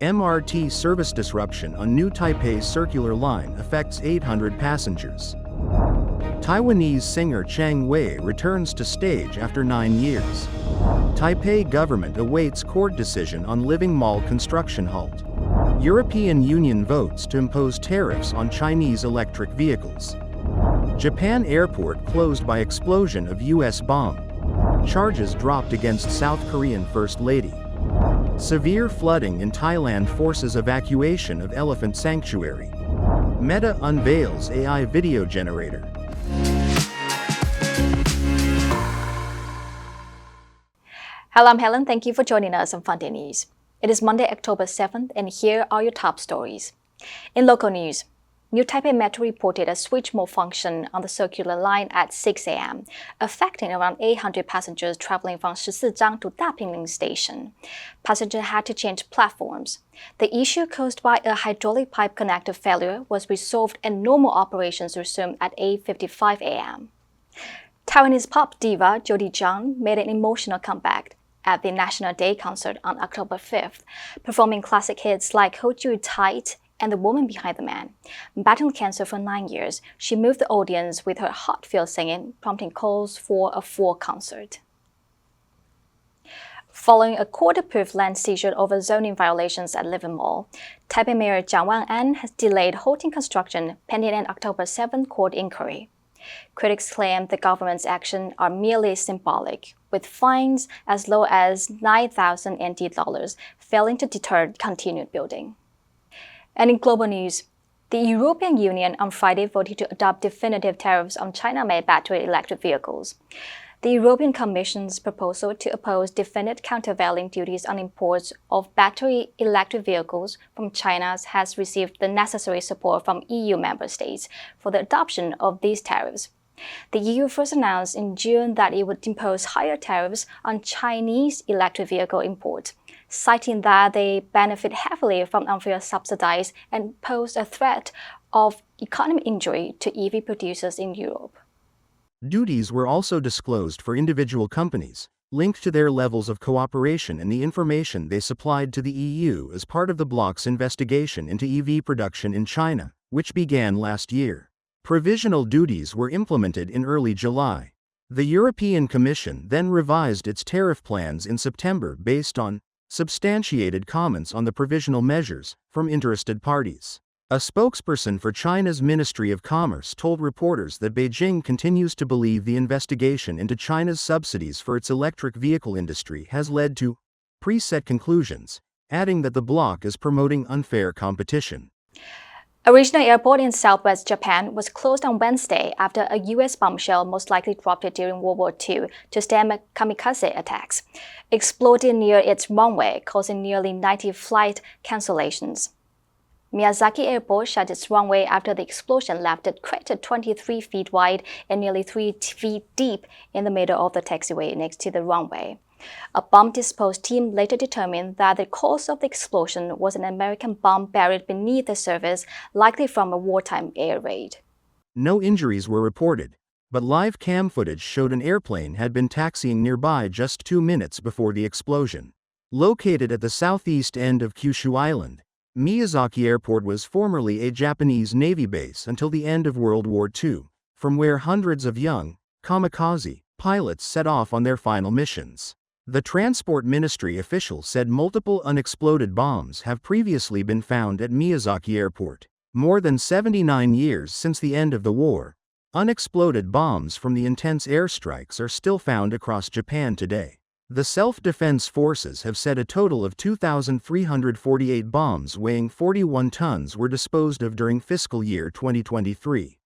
MRT service disruption on new Taipei circular line affects 800 passengers. Taiwanese singer Chang Wei returns to stage after 9 years. Taipei government awaits court decision on living mall construction halt. European Union votes to impose tariffs on Chinese electric vehicles. Japan airport closed by explosion of U.S. bomb. Charges dropped against South Korean First Lady. Severe flooding in Thailand forces evacuation of elephant sanctuary. Meta unveils AI video generator. Hello, I'm Helen. Thank you for joining us on Funday News. It is Monday, October 7th, and here are your top stories. In local news, New Taipei Metro reported a switch mode function on the circular line at 6 a.m., affecting around 800 passengers traveling from Shizizhang to Dapingling Station. Passengers had to change platforms. The issue caused by a hydraulic pipe connector failure was resolved and normal operations resumed at 8:55 a.m. Taiwanese pop diva Jody Chiang made an emotional comeback at the National Day concert on October 5th, performing classic hits like Hold You Tight and The Woman Behind the Man. Battling cancer for 9 years, she moved the audience with her heartfelt singing, prompting calls for a full concert. Following a court-approved land seizure over zoning violations at Living Mall, Taipei Mayor Jiang Wan-an has delayed halting construction pending an October 7th court inquiry. Critics claim the government's actions are merely symbolic, with fines as low as 9,000 NT dollars failing to deter continued building. And in global news, the European Union on Friday voted to adopt definitive tariffs on China-made battery electric vehicles. The European Commission's proposal to oppose definite countervailing duties on imports of battery electric vehicles from China has received the necessary support from EU member states for the adoption of these tariffs. The EU first announced in June that it would impose higher tariffs on Chinese electric vehicle imports, citing that they benefit heavily from unfair subsidies and pose a threat of economic injury to EV producers in Europe. Duties were also disclosed for individual companies, linked to their levels of cooperation and the information they supplied to the EU as part of the bloc's investigation into EV production in China, which began last year. Provisional duties were implemented in early July. The European Commission then revised its tariff plans in September based on substantiated comments on the provisional measures from interested parties. A spokesperson for China's Ministry of Commerce told reporters that Beijing continues to believe the investigation into China's subsidies for its electric vehicle industry has led to preset conclusions, adding that the bloc is promoting unfair competition. A regional airport in southwest Japan was closed on Wednesday after a U.S. bombshell most likely dropped during World War II to stem kamikaze attacks, exploded near its runway, causing nearly 90 flight cancellations. Miyazaki Airport shut its runway after the explosion left a crater 23 feet wide and nearly 3 feet deep in the middle of the taxiway next to the runway. A bomb disposal team later determined that the cause of the explosion was an American bomb buried beneath the surface, likely from a wartime air raid. No injuries were reported, but live cam footage showed an airplane had been taxiing nearby just 2 minutes before the explosion. Located at the southeast end of Kyushu Island, Miyazaki Airport was formerly a Japanese Navy base until the end of World War II, from where hundreds of young kamikaze pilots set off on their final missions. The Transport Ministry official said multiple unexploded bombs have previously been found at Miyazaki Airport. More than 79 years since the end of the war, unexploded bombs from the intense airstrikes are still found across Japan today. The self-defense forces have said a total of 2,348 bombs weighing 41 tons were disposed of during fiscal year 2023.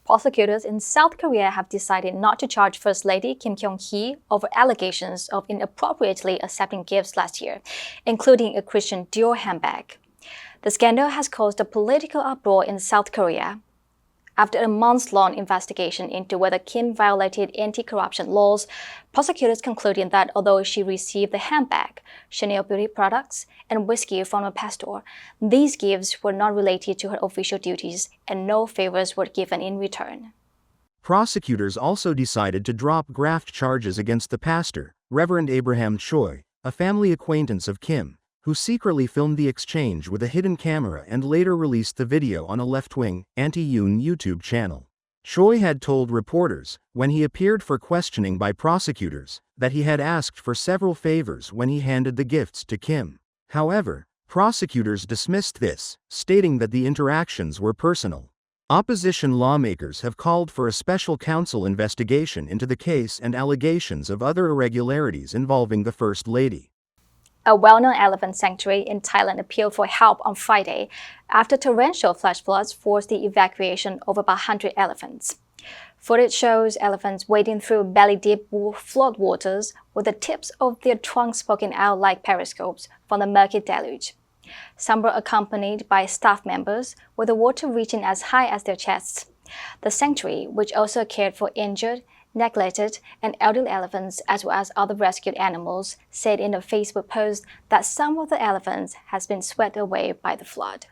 Prosecutors in South Korea have decided not to charge First Lady Kim Kyung-hee over allegations of inappropriately accepting gifts last year, including a Christian Dior handbag. The scandal has caused a political uproar in South Korea. After a months-long investigation into whether Kim violated anti-corruption laws, prosecutors concluded that although she received the handbag, Chanel beauty products, and whiskey from a pastor, these gifts were not related to her official duties and no favors were given in return. Prosecutors also decided to drop graft charges against the pastor, Reverend Abraham Choi, a family acquaintance of Kim, who secretly filmed the exchange with a hidden camera and later released the video on a left-wing, anti-Yoon YouTube channel. Choi had told reporters, when he appeared for questioning by prosecutors, that he had asked for several favors when he handed the gifts to Kim. However, prosecutors dismissed this, stating that the interactions were personal. Opposition lawmakers have called for a special counsel investigation into the case and allegations of other irregularities involving the First Lady. A well-known elephant sanctuary in Thailand appealed for help on Friday after torrential flash floods forced the evacuation of about 100 elephants. Footage shows elephants wading through belly-deep floodwaters with the tips of their trunks poking out like periscopes from the murky deluge. Some were accompanied by staff members, with the water reaching as high as their chests. The sanctuary, which also cared for injured, neglected, and elderly elephants as well as other rescued animals, said in a Facebook post that some of the elephants has been swept away by the flood.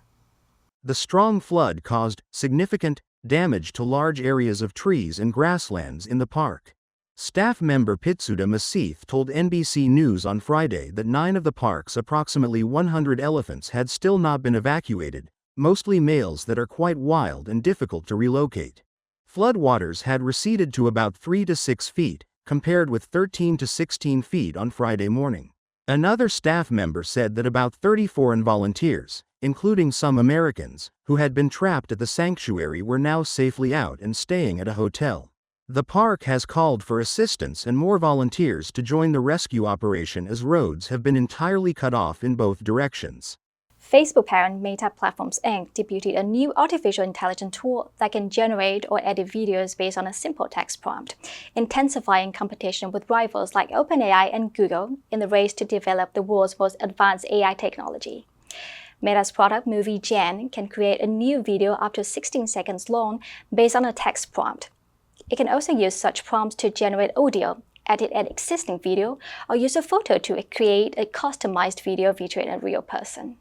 The strong flood caused significant damage to large areas of trees and grasslands in the park. Staff member Pitsuda Masith told NBC News on Friday that 9 of the park's approximately 100 elephants had still not been evacuated, mostly males that are quite wild and difficult to relocate. Floodwaters had receded to about 3 to 6 feet, compared with 13 to 16 feet on Friday morning. Another staff member said that about 30 foreign volunteers, including some Americans, who had been trapped at the sanctuary were now safely out and staying at a hotel. The park has called for assistance and more volunteers to join the rescue operation as roads have been entirely cut off in both directions. Facebook parent Meta Platforms Inc. debuted a new artificial intelligence tool that can generate or edit videos based on a simple text prompt, intensifying competition with rivals like OpenAI and Google in the race to develop the world's most advanced AI technology. Meta's product Movie Gen can create a new video up to 16 seconds long based on a text prompt. It can also use such prompts to generate audio, edit an existing video, or use a photo to create a customized video featuring a real person.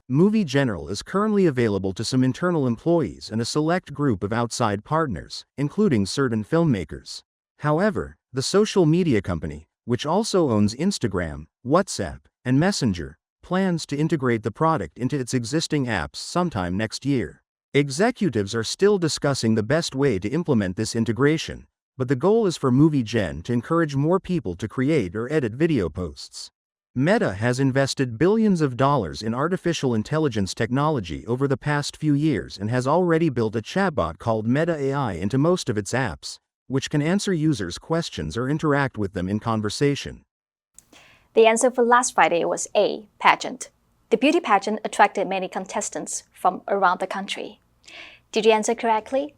Movie General is currently available to some internal employees and a select group of outside partners, including certain filmmakers. However, the social media company, which also owns Instagram, WhatsApp, and Messenger, plans to integrate the product into its existing apps sometime next year. Executives are still discussing the best way to implement this integration, but the goal is for Movie Gen to encourage more people to create or edit video posts. Meta has invested billions of dollars in artificial intelligence technology over the past few years and has already built a chatbot called Meta AI into most of its apps, which can answer users' questions or interact with them in conversation. The answer for last Friday was A. Pageant. The beauty pageant attracted many contestants from around the country. Did you answer correctly?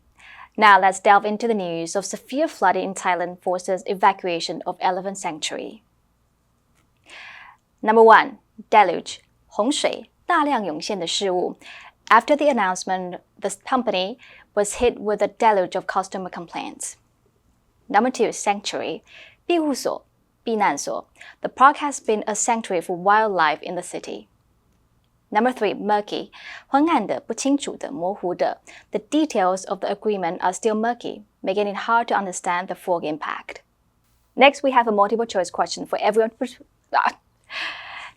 Now let's delve into the news of severe flooding in Thailand forces evacuation of elephant sanctuary. Number 1. Deluge. 洪水大量涌现的事物. After the announcement, the company was hit with a deluge of customer complaints. Number 2. Sanctuary. 庇护所, 避难所. The park has been a sanctuary for wildlife in the city. Number 3. Murky. 昏暗的, 不清楚的, 模糊的. The details of the agreement are still murky, making it hard to understand the full impact. Next, we have a multiple choice question for everyone.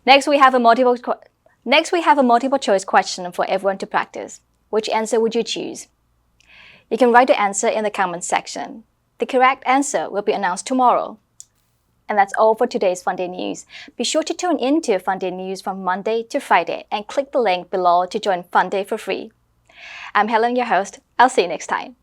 Next, we have a multiple choice question for everyone to practice. Which answer would you choose? You can write the answer in the comments section. The correct answer will be announced tomorrow. And that's all for today's Funday News. Be sure to tune in to Funday News from Monday to Friday and click the link below to join Funday for free. I'm Helen, your host. I'll see you next time.